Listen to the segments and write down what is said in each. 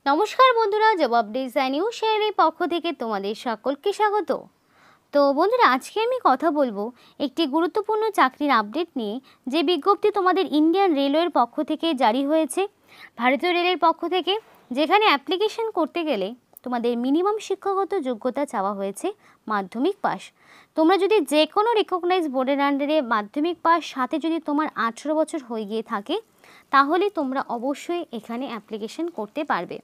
নমস্কার বন্ধুরা, জবাব ডিজাইন নিউ শেয়ারের পক্ষ থেকে তোমাদের সকলকে স্বাগত। তো বন্ধুরা, আজকে আমি কথা বলবো একটি গুরুত্বপূর্ণ চাকরির আপডেট নিয়ে, যে বিজ্ঞপ্তি তোমাদের ইন্ডিয়ান রেলওয়ের পক্ষ থেকে জারি হয়েছে, ভারতীয় রেলের পক্ষ থেকে, যেখানে অ্যাপ্লিকেশন করতে গেলে তোমাদের মিনিমাম শিক্ষাগত যোগ্যতা চাওয়া হয়েছে মাধ্যমিক পাস। তোমরা যদি যে কোনো রিকগনাইজ বোর্ডের আন্ডারে মাধ্যমিক পাস সাথে যদি তোমার 18 বছর হয়ে গিয়ে থাকে, তাহলে তোমরা অবশ্যই এখানে অ্যাপ্লিকেশন করতে পারবে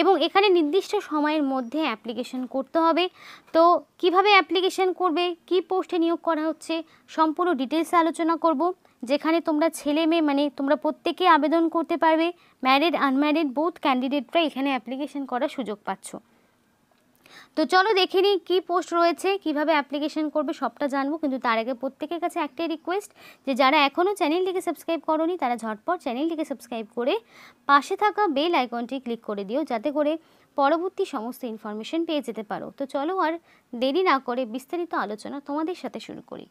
এবং এখানে নির্দিষ্ট সময়ের মধ্যে অ্যাপ্লিকেশন করতে হবে। তো কিভাবে অ্যাপ্লিকেশন করবে, কি পোস্টে নিয়োগ করা হচ্ছে, সম্পূর্ণ ডিটেলসে আলোচনা করব, যেখানে তোমরা ছেলে মেয়ে মানে তোমরা প্রত্যেকে আবেদন করতে পারবে। ম্যারিড আনম্যারিড বোথ ক্যান্ডিডেটরা এখানে অ্যাপ্লিকেশন করার সুযোগ পাচ্ছ। তো চলো দেখে নিই কী পোস্ট রয়েছে, কিভাবে অ্যাপ্লিকেশন করবে সবটা জানবো। কিন্তু তার আগে প্রত্যেকের কাছে একটাই রিকোয়েস্ট, যে যারা এখনও চ্যানেলটিকে সাবস্ক্রাইব করোনি তারা ঝটপট চ্যানেলটিকে সাবস্ক্রাইব করে পাশে থাকা বেল আইকনটি ক্লিক করে দিও, যাতে করে পরবর্তী সমস্ত ইনফরমেশন পেয়ে যেতে পারো। তো চলো আর দেরি না করে বিস্তারিত আলোচনা তোমাদের সাথে শুরু করি।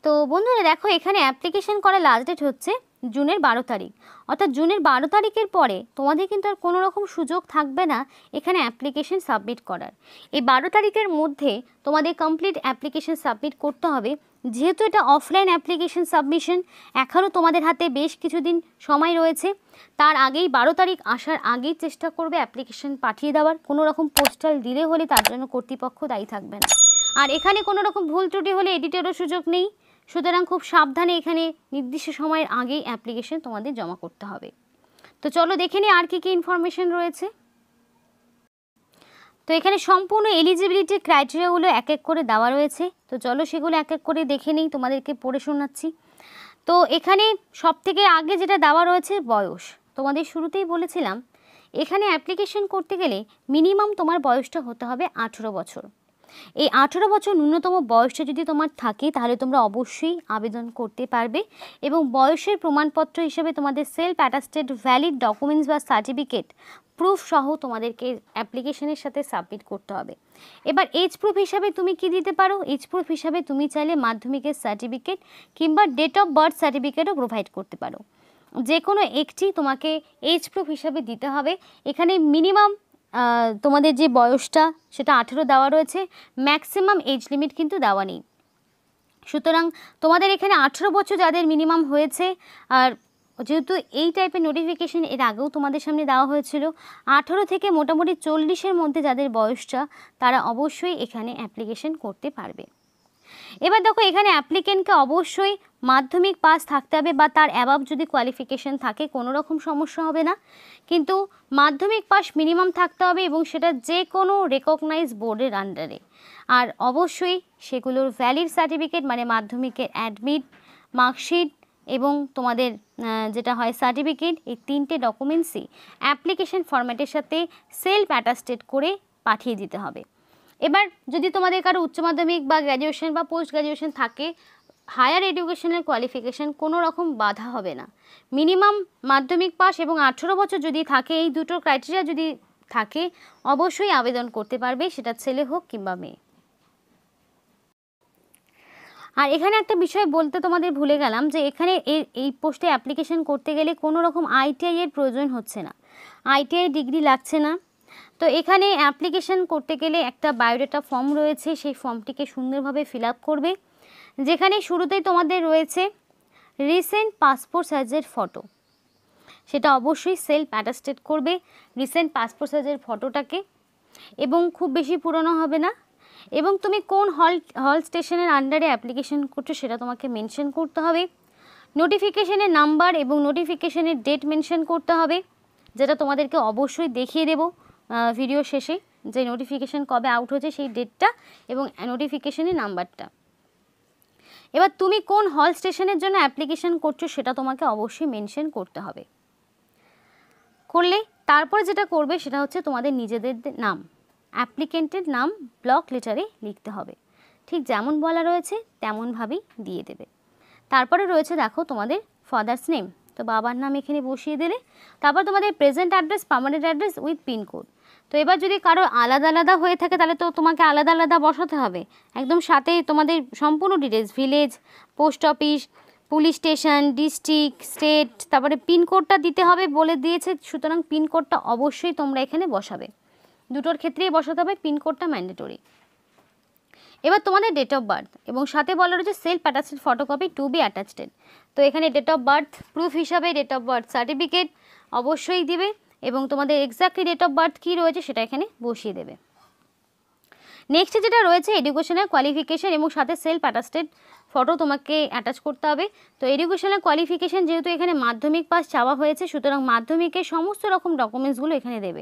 তো বন্ধুরা দেখো, এখানে অ্যাপ্লিকেশন করার লাস্ট ডেট হচ্ছে জুনের 12 তারিখ। অর্থাৎ জুনের 12 তারিখের পরে তোমাদের কিন্তু আর কোনো রকম সুযোগ থাকবে না এখানে অ্যাপ্লিকেশন সাবমিট করার। এই 12 তারিখের মধ্যে তোমাদের কমপ্লিট অ্যাপ্লিকেশন সাবমিট করতে হবে। যেহেতু এটা অফলাইন অ্যাপ্লিকেশন সাবমিশন, এখনও তোমাদের হাতে বেশ কিছুদিন সময় রয়েছে। তার আগেই 12 তারিখ আসার আগেই চেষ্টা করবে অ্যাপ্লিকেশন পাঠিয়ে দেওয়ার। কোনো রকম পোস্টাল ডিলে হলে তার জন্য কর্তৃপক্ষ দায়ী থাকবে না। আর এখানে কোনো রকম ভুল ত্রুটি হলে এডিটেরও সুযোগ নেই। সুতরাং খুব সাবধানে এখানে নির্দিষ্ট সময়ের আগেই অ্যাপ্লিকেশন তোমাদের জমা করতে হবে। তো চলো দেখে নিই আর কী কী ইনফরমেশন রয়েছে। তো এখানে সম্পূর্ণ এলিজিবিলিটি ক্রাইটেরিয়াগুলো এক এক করে দেওয়া রয়েছে। তো চলো সেগুলো এক এক করে দেখে নিই, তোমাদেরকে পড়ে শোনাচ্ছি। তো এখানে সবথেকে আগে যেটা দেওয়া রয়েছে বয়স। তোমাদের শুরুতেই বলেছিলাম এখানে অ্যাপ্লিকেশন করতে গেলে মিনিমাম তোমার বয়সটা হতে হবে 18 বছর। এই 18 বছর ন্যূনতম বয়সটা যদি তোমার থাকে, তাহলে তোমরা অবশ্যই আবেদন করতে পারবে এবং বয়সের প্রমাণপত্র হিসেবে তোমাদের সেলফ অ্যাটাস্টেড ভ্যালিড ডকুমেন্টস বা সার্টিফিকেট প্রুফ সহ তোমাদেরকে অ্যাপ্লিকেশনের সাথে সাবমিট করতে হবে। এবার এজ প্রুফ হিসাবে তুমি কি দিতে পারো? এজ প্রুফ হিসাবে তুমি চাইলে মাধ্যমিকের সার্টিফিকেট কিংবা ডেট অফ বার্থ সার্টিফিকেটও প্রোভাইড করতে পারো। যে কোনো একটি তোমাকে এজ প্রুফ হিসাবে দিতে হবে। এখানে মিনিমাম তোমাদের যে বয়সটা সেটা 18 দেওয়া রয়েছে, ম্যাক্সিমাম এজ লিমিট কিন্তু দেওয়া নেই। সুতরাং তোমাদের এখানে 18 বছর যাদের মিনিমাম হয়েছে, আর যেহেতু এই টাইপের নোটিফিকেশন এর আগেও তোমাদের সামনে দেওয়া হয়েছিল, 18 থেকে মোটামুটি 40-এর মধ্যে যাদের বয়সটা, তারা অবশ্যই এখানে অ্যাপ্লিকেশন করতে পারবে। এবার দেখো, এখানে অ্যাপ্লিকেন্টকে অবশ্যই মাধ্যমিক পাস থাকতে হবে বা তার অ্যাবাভ যদি কোয়ালিফিকেশন থাকে কোনো রকম সমস্যা হবে না, কিন্তু মাধ্যমিক পাস মিনিমাম থাকতে হবে এবং সেটা যে কোনো রেকগনাইজ বোর্ডের আন্ডারে। আর অবশ্যই সেগুলোর ভ্যালিড সার্টিফিকেট মানে মাধ্যমিকের অ্যাডমিট, মার্কশিট এবং তোমাদের যেটা হয় সার্টিফিকেট, এই 3টে ডকুমেন্টসই অ্যাপ্লিকেশন ফরম্যাটের সাথে সেলফ অ্যাটাস্টেড করে পাঠিয়ে দিতে হবে। এবার যদি তোমাদের কারো উচ্চ মাধ্যমিক বা গ্র্যাজুয়েশন বা পোস্ট গ্র্যাজুয়েশন থাকে, হায়ার এডুকেশনের কোয়ালিফিকেশান কোনো রকম বাধা হবে না। মিনিমাম মাধ্যমিক পাস এবং 18 বছর যদি থাকে, এই দুটো ক্রাইটেরিয়া যদি থাকে, অবশ্যই আবেদন করতে পারবে, সেটা ছেলে হোক কিংবা মেয়ে। আর এখানে একটা বিষয় বলতে তোমাদের ভুলে গেলাম, যে এখানে এই পোস্টে অ্যাপ্লিকেশন করতে গেলে কোনো রকম ITI এর প্রয়োজন হচ্ছে না, ITI ডিগ্রি লাগছে না। তো এখানে অ্যাপ্লিকেশন করতে গেলে একটা বায়োডাটা ফর্ম রয়েছে, সেই ফর্মটিকে সুন্দরভাবে ফিল আপ করবে, যেখানে শুরুতেই তোমাদের রয়েছে রিসেন্ট পাসপোর্ট সাইজের ফটো। সেটা অবশ্যই সেলফ অ্যাটাস্টেড করবে রিসেন্ট পাসপোর্ট সাইজের ফটোটাকে, এবং খুব বেশি পুরনো হবে না। এবং তুমি কোন হল স্টেশনের আন্ডারে অ্যাপ্লিকেশন করছো সেটা তোমাকে মেনশন করতে হবে। নোটিফিকেশনের নাম্বার এবং নোটিফিকেশনের ডেট মেনশন করতে হবে, যেটা তোমাদেরকে অবশ্যই দেখিয়ে দেবো ভিডিও শেষে, যে নোটিফিকেশন কবে আউট হয়েছে সেই ডেটটা এবং নোটিফিকেশনের নাম্বারটা। এবার তুমি কোন হল স্টেশনের জন্য অ্যাপ্লিকেশন করছো সেটা তোমাকে অবশ্যই মেনশন করতে হবে। করলে তারপরে যেটা করবে সেটা হচ্ছে তোমাদের নিজেদের নাম, অ্যাপ্লিকেন্টের নাম ব্লক লেটারে লিখতে হবে, ঠিক যেমন বলা রয়েছে তেমনভাবেই দিয়ে দেবে। তারপরে রয়েছে দেখো তোমাদের ফাদার্স নেম, তো বাবার নাম এখানে বসিয়ে দিলে। তারপর তোমাদের present address, permanent address with pin code. তো এবার যদি কারো আলাদা আলাদা হয়ে থাকে তাহলে তো তোমাকে আলাদা আলাদা বসাতে হবে, একদম সাথে তোমাদের সম্পূর্ণ details, village, post office, police station, district, state, তারপরে পিনকোডটা দিতে হবে বলে দিয়েছে, সুতরাং পিনকোডটা অবশ্যই তোমরা এখানে বসাবে, দুটোর ক্ষেত্রেই বসাতে হবে, পিনকোডটা ম্যান্ডেটরি। এবার তোমাদের ডেট অফ বার্থ এবং সাথে বলা রয়েছে self attached photocopy to be attached. তো এখানে ডেট অফ বার্থ প্রুফ হিসাবে ডেট অফ বার্থ সার্টিফিকেট অবশ্যই দিবে এবং তোমাদের এক্স্যাক্টলি ডেট অফ বার্থ কী রয়েছে সেটা এখানে বসিয়ে দেবে। নেক্সট যেটা রয়েছে এডুকেশনাল কোয়ালিফিকেশন এবং সাথে সেলফ অ্যাটাস্টেড ফটো তোমাকে অ্যাটাচ করতে হবে। তো এডুকেশনাল কোয়ালিফিকেশন যেহেতু এখানে মাধ্যমিক পাস চাওয়া হয়েছে, সুতরাং মাধ্যমিকের সমস্ত রকম ডকুমেন্টসগুলো এখানে দেবে,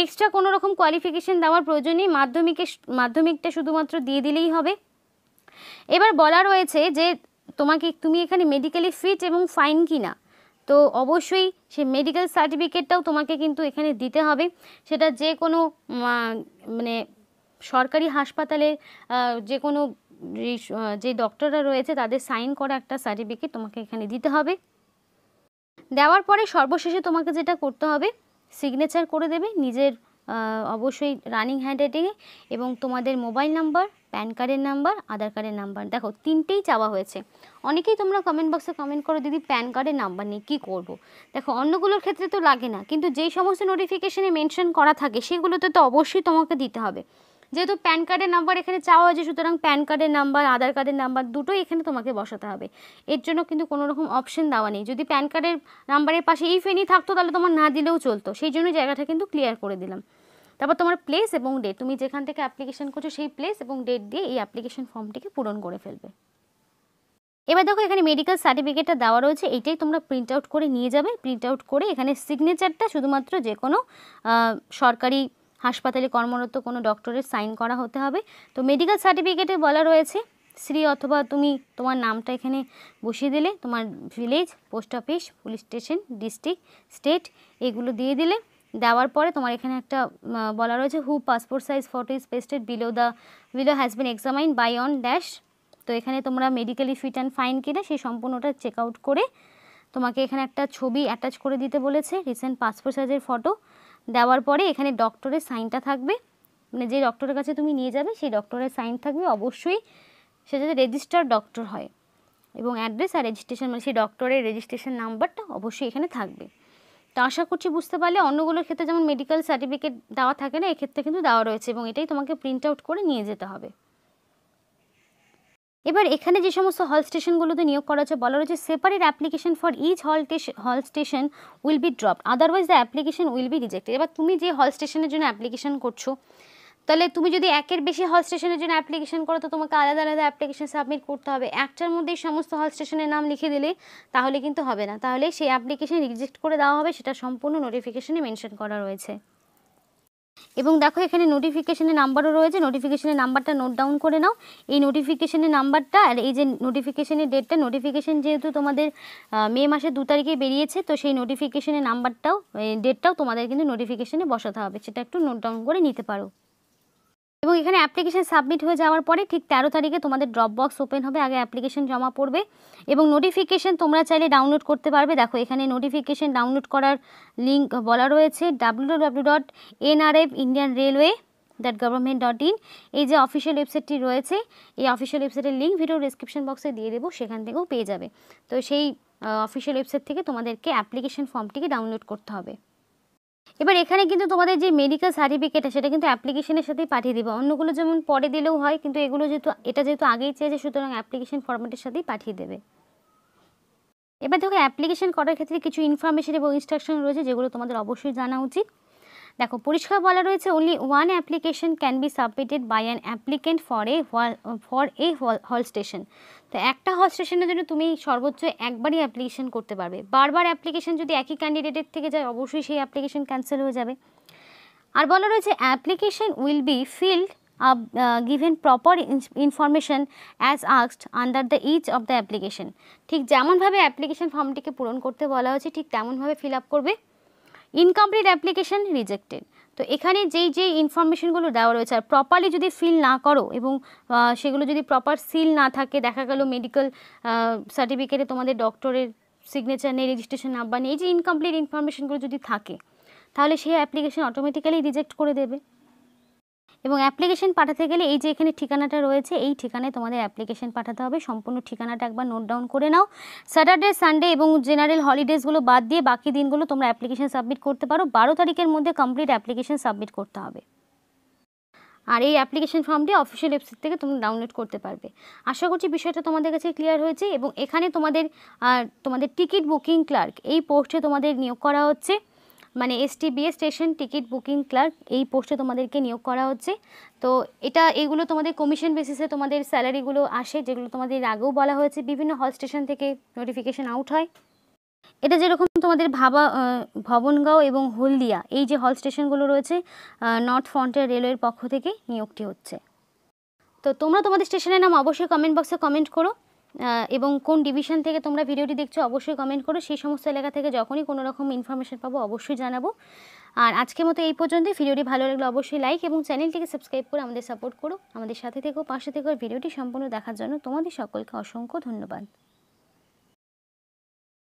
এক্সট্রা কোনো রকম কোয়ালিফিকেশন দেওয়ার প্রয়োজন নেই, মাধ্যমিকটা শুধুমাত্র দিয়ে দিলেই হবে। এবার বলা রয়েছে যে তুমি এখানে মেডিকেলি ফিট এবং ফাইন কিনা, তো অবশ্যই সেই মেডিকেল সার্টিফিকেটটাও তোমাকে কিন্তু এখানে দিতে হবে, সেটা যে কোনো মানে সরকারি হাসপাতালে যে কোনো যে ডক্টররা রয়েছে তাদের সাইন করা একটা সার্টিফিকেট তোমাকে এখানে দিতে হবে। দেওয়ার পরে সর্বশেষে তোমাকে যেটা করতে হবে সিগনেচার করে দেবে নিজের অবশ্যই রানিং হ্যান্ডরাইটিংয়ে এবং তোমাদের মোবাইল নাম্বার, প্যান কার্ডের নাম্বার, আধার কার্ডের নাম্বার, দেখো তিনটেই চাওয়া হয়েছে। অনেকেই তোমরা কমেন্ট বক্সে কমেন্ট করো দিদি প্যান কার্ডের নাম্বার নেই কী করব। দেখো অন্যগুলোর ক্ষেত্রে তো লাগে না, কিন্তু যেই সমস্ত নোটিফিকেশনে মেনশন করা থাকে সেগুলোতে তো অবশ্যই তোমাকে দিতে হবে। যেহেতু প্যান কার্ডের নাম্বার এখানে চাওয়া হয়েছে, সুতরাং প্যান কার্ডের নাম্বার, আধার কার্ডের নাম্বার দুটোই এখানে তোমাকে বসাতে হবে। এর জন্য কিন্তু কোনো রকম অপশন দেওয়া নেই। যদি প্যান কার্ডের নাম্বারের পাশে ইফ এনি থাকতো তাহলে তোমার না দিলেও চলতো, সেই জন্য জায়গাটা কিন্তু ক্লিয়ার করে দিলাম। তারপর তোমার প্লেস এবং ডেট, তুমি যেখান থেকে অ্যাপ্লিকেশন করছো সেই প্লেস এবং ডেট দিয়ে এই অ্যাপ্লিকেশন ফর্মটিকে পূরণ করে ফেলবে। এবার দেখো এখানে মেডিকেল সার্টিফিকেটটা দেওয়া রয়েছে, এইটাই তোমরা প্রিন্ট আউট করে নিয়ে যাবে। প্রিন্ট আউট করে এখানে সিগনেচারটা শুধুমাত্র যে কোনো সরকারি হাসপাতালে কর্মরত কোনো ডক্টরের সাইন করা হতে হবে। তো মেডিকেল সার্টিফিকেটে বলা রয়েছে শ্রী অথবা তুমি তোমার নামটা এখানে বসিয়ে দিলে, তোমার village, post office, police station, district, state এগুলো দিয়ে দিলে। দেওয়ার পরে তোমার এখানে একটা বলা রয়েছে who passport size photo is pasted below has been examined by on dash. তো এখানে তোমরা মেডিকেলি ফিট অ্যান্ড ফাইন কিনা সেই সম্পূর্ণটা চেক আউট করে তোমাকে এখানে একটা ছবি অ্যাটাচ করে দিতে বলেছে, রিসেন্ট পাসপোর্ট সাইজের ফটো। দেওয়ার পরে এখানে ডক্টরের সাইনটা থাকবে, মানে যে ডক্টরের কাছে তুমি নিয়ে যাবে সেই ডক্টরের সাইন থাকবে, অবশ্যই সে যাতে রেজিস্টার্ড ডক্টর হয় এবং অ্যাড্রেস আর রেজিস্ট্রেশন মানে সেই ডক্টরের রেজিস্ট্রেশন নাম্বারটা অবশ্যই এখানে থাকবে। তো আশা করছি বুঝতে পারলে, অন্যগুলোর ক্ষেত্রে যেমন মেডিকেল সার্টিফিকেট দেওয়া থাকে না, এক্ষেত্রে কিন্তু দেওয়া রয়েছে এবং এটাই তোমাকে প্রিন্ট আউট করে নিয়ে যেতে হবে। এবার এখানে যে সমস্ত হল স্টেশনগুলোতে নিয়োগ করা হচ্ছে বলা রয়েছে সেপারেট অ্যাপ্লিকেশন ফর ইচ হল station will be dropped otherwise the application will be rejected. এবার তুমি যে হল স্টেশনের জন্য অ্যাপ্লিকেশন করছো, তাহলে তুমি যদি একের বেশি হল স্টেশনের জন্য অ্যাপ্লিকেশন করো তো তোমাকে আলাদা আলাদা অ্যাপ্লিকেশন সাবমিট করতে হবে। একটার মধ্যেই সমস্ত হল স্টেশনের নাম লিখে দিলে তাহলে কিন্তু হবে না, তাহলে সেই অ্যাপ্লিকেশন রিজেক্ট করে দেওয়া হবে, সেটা সম্পূর্ণ নোটিফিকেশনে মেনশন করা রয়েছে। এবং দেখো এখানে নোটিফিকেশনের নাম্বারও রয়েছে, নোটিফিকেশনের নাম্বারটা নোট ডাউন করে নাও। এই নোটিফিকেশনের নাম্বারটা আর এই যে নোটিফিকেশনের ডেটটা, নোটিফিকেশন যেহেতু তোমাদের মে মাসের 2 তারিখে বেরিয়েছে, তো সেই নোটিফিকেশনের নাম্বারটাও ডেটটাও তোমাদের কিন্তু নোটিফিকেশনে বসাতে হবে, সেটা একটু নোট ডাউন করে নিতে পারো। এবং এখানে অ্যাপ্লিকেশন সাবমিট হয়ে যাওয়ার পরে ঠিক 13 তারিখে তোমাদের ড্রপ বক্স ওপেন হবে, আগে অ্যাপ্লিকেশন জমা পড়বে এবং নোটিফিকেশন তোমরা চাইলে ডাউনলোড করতে পারবে। দেখো এখানে নোটিফিকেশন ডাউনলোড করার লিঙ্ক বলা রয়েছে www.nrfindianrailway.government.in। এই যে অফিসিয়াল ওয়েবসাইটটি রয়েছে, এই অফিসিয়াল ওয়েবসাইটের লিঙ্ক ভিডিও ডিসক্রিপশন বক্সে দিয়ে দেবো, সেখান থেকেও পেয়ে যাবে। তো সেই অফিসিয়াল ওয়েবসাইট থেকে তোমাদেরকে অ্যাপ্লিকেশন ফর্মটিকে ডাউনলোড করতে হবে। এবার এখানে কিন্তু তোমাদের যে মেডিকেল সার্টিফিকেট সেটা কিন্তু অ্যাপ্লিকেশনের সাথেই পাঠিয়ে দেবে, অন্যগুলো যেমন পরে দিলেও হয়, কিন্তু এগুলো যেহেতু আগেই চেয়েছে সুতরাং অ্যাপ্লিকেশন ফরম্যাটের সাথেই পাঠিয়ে দেবে। এবার দেখো অ্যাপ্লিকেশন করার ক্ষেত্রে কিছু ইনফরমেশন এবং ইনস্ট্রাকশন রয়েছে যেগুলো তোমাদের অবশ্যই জানা উচিত। দেখো পরিষ্কার বলা রয়েছে only one application can be submitted by an applicant for a hall station। তো একটা হল স্টেশনের জন্য তুমি সর্বোচ্চ একবারই অ্যাপ্লিকেশন করতে পারবে, বারবার অ্যাপ্লিকেশন যদি একই ক্যান্ডিডেটের থেকে যায় অবশ্যই সেই অ্যাপ্লিকেশন ক্যান্সেল হয়ে যাবে। আর বলা রয়েছে application will be field given proper information as asked under the each of the application। ঠিক যেমনভাবে অ্যাপ্লিকেশন ফর্মটিকে পূরণ করতে বলা হয়েছে ঠিক তেমনভাবে ফিল আপ করবে। Incomplete application rejected. তো এখানে যেই ইনফরমেশনগুলো দেওয়া রয়েছে আর প্রপারলি যদি ফিল না করো এবং সেগুলো যদি প্রপার সিল না থাকে, দেখা গেল মেডিকেল সার্টিফিকেটে তোমাদের ডক্টরের সিগনেচার নেই, রেজিস্ট্রেশন নাম্বার নেই, এই যে ইনকমপ্লিট ইনফরমেশনগুলো যদি থাকে তাহলে সেই অ্যাপ্লিকেশন অটোমেটিক্যালি রিজেক্ট করে দেবে। এবং অ্যাপ্লিকেশন পাঠাতে গেলে এই যে এখানে ঠিকানাটা রয়েছে এই ঠিকানায় তোমাদের অ্যাপ্লিকেশন পাঠাতে হবে। সম্পূর্ণ ঠিকানাটা একবার নোট ডাউন করে নাও। স্যাটারডে, সানডে এবং জেনারেল হলিডেজগুলো বাদ দিয়ে বাকি দিনগুলো তোমরা অ্যাপ্লিকেশন সাবমিট করতে পারো। 12 তারিখের মধ্যে কমপ্লিট অ্যাপ্লিকেশন সাবমিট করতে হবে। আর এই অ্যাপ্লিকেশন ফর্মটি অফিসিয়াল ওয়েবসাইট থেকে তোমরা ডাউনলোড করতে পারবে। আশা করছি বিষয়টা তোমাদের কাছে ক্লিয়ার হয়েছে। এবং এখানে তোমাদের টিকিট বুকিং ক্লার্ক এই পোস্টে তোমাদের নিয়োগ করা হচ্ছে, মানে STBS station ticket booking clerk এই পোস্টে তোমাদেরকে নিয়োগ করা হচ্ছে। তো এগুলো তোমাদের কমিশন বেসিসে তোমাদের স্যালারিগুলো আসে, যেগুলো তোমাদের আগেও বলা হয়েছে। বিভিন্ন হল স্টেশন থেকে নোটিফিকেশন আউট হয়। এটা যেরকম তোমাদের ভবনগাঁও এবং হলদিয়া এই যে হল স্টেশনগুলো রয়েছে নর্থ ফ্রন্টিয়ার রেলওয়ের পক্ষ থেকে নিয়োগটি হচ্ছে। তো তোমরা তোমাদের স্টেশনের নাম অবশ্যই কমেন্ট বক্সে কমেন্ট করো, এবং কোন ডিভিশন থেকে তোমরা ভিডিওটি দেখছো অবশ্যই কমেন্ট করো। সেই সমস্ত এলাকা থেকে যখনই কোনো রকম ইনফরমেশন পাবো অবশ্যই জানাবো। আর আজকের মতো এই পর্যন্তই। ভিডিওটি ভালো লাগলে অবশ্যই লাইক এবং চ্যানেলটিকে সাবস্ক্রাইব করে আমাদের সাপোর্ট করো। আমাদের সাথে থেকো, পাশে থেকো। ভিডিওটি সম্পূর্ণ দেখার জন্য তোমাদের সকলকে অসংখ্য ধন্যবাদ।